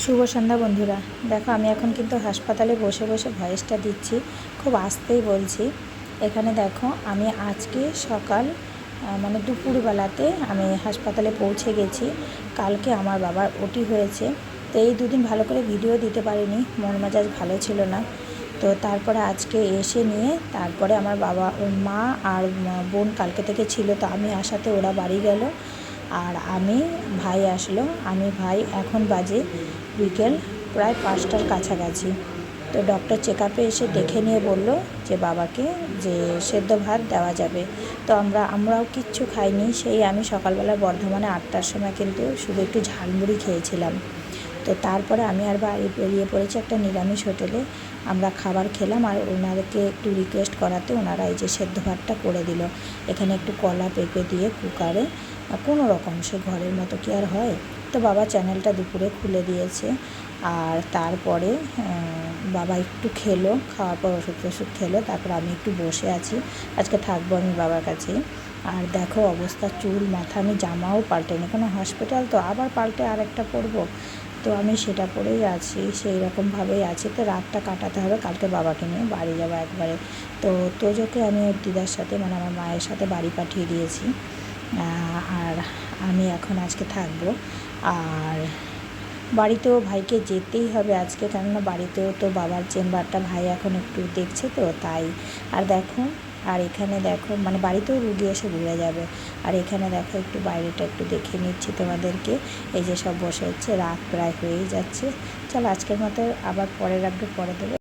শুভ সন্ধ্যা বন্ধুরা। দেখো আমি এখন কিন্তু হাসপাতালে বসে বসে ভয়েসটা দিচ্ছি, খুব আস্তেই বলছি। এখানে দেখো আমি আজকে সকাল মানে দুপুরবেলাতে আমি হাসপাতালে পৌঁছে গেছি। কালকে আমার বাবার ওটি হয়েছে, তো এই দুদিন ভালো করে ভিডিও দিতে পারিনি, মন মেজাজ ভালো ছিল না। তো তারপরে আজকে এসে নিয়ে তারপরে আমার বাবা ওর মা আর বোন কালকে থেকে ছিল, তো আমি আসাতে ওরা বাড়ি গেল আর ভাই আসলো। ভাই এখন বাজে বিকেল প্রায় 5টার কাছাকাছি। তো ডক্টর চেক আপে এসে দেখে নিয়ে বলল যে বাবাকে যে সেদ্ধ ভাত দেওয়া যাবে। তো আমরাও কিচ্ছু খাইনি। সেই আমি সকালবেলা বর্ধমানে 8টার সময় কিন্তু শুধু একটু ঝালমুড়ি খেয়েছিলাম। তো তারপরে আমি আর বাড়ি বেরিয়ে পড়েছি একটা নিরামিষ হোটেলে। আমরা খাবার খেলাম আর ওনাদেরকে একটু রিকোয়েস্ট করাতে ওনারা এই যে সেদ্ধ ভাতটা করে দিল। এখানে একটু কলা পেঁপে দিয়ে কুকারে কোনো রকম, সে ঘরের মতো কি আর হয়। তো বাবা চ্যানেলটা দুপুরে খুলে দিয়েছে। আর তারপরে বাবা একটু খেলো, খাওয়ার পর ওষুধ খেলো। তারপর আমি একটু বসে আছি, আজকে থাকবো আমি বাবার কাছেই। আর দেখো অবস্থা, চুল মাথা, আমি জামাও পাল্টাইনি, কোনো হসপিটাল তো আবার পাল্টে আরেকটা পরবো। তো আমি সেটা পরেই আছি, সেই রকমভাবেই আছি। তো রাতটা কাটাতে হবে, কালকে বাবাকে নিয়ে বাড়ি যাবো একবারে। তো তোজোকে আমি ওর দিদার সাথে মানে আমার মায়ের সাথে বাড়ি পাঠিয়ে দিয়েছি। আর আমি এখন আজকে থাকবো। আর বাড়িতেও ভাইকে যেতেই হবে আজকে, কেননা বাড়িতেও তো বাবার চেম্বারটা ভাই এখন একটু দেখছে, তো তাই। আর দেখো, আর এখানে দেখো মানে বাড়িতেও রুগী এসে ঘুরে যাবে। আর এখানে দেখো একটু বাইরেটা একটু দেখে নিচ্ছি তোমাদেরকে। এই যে সব বসে হচ্ছে, রাত প্রায় হয়েই যাচ্ছে। চলো আজকের মতো আবার পরে রাখবো, পরে দেবো।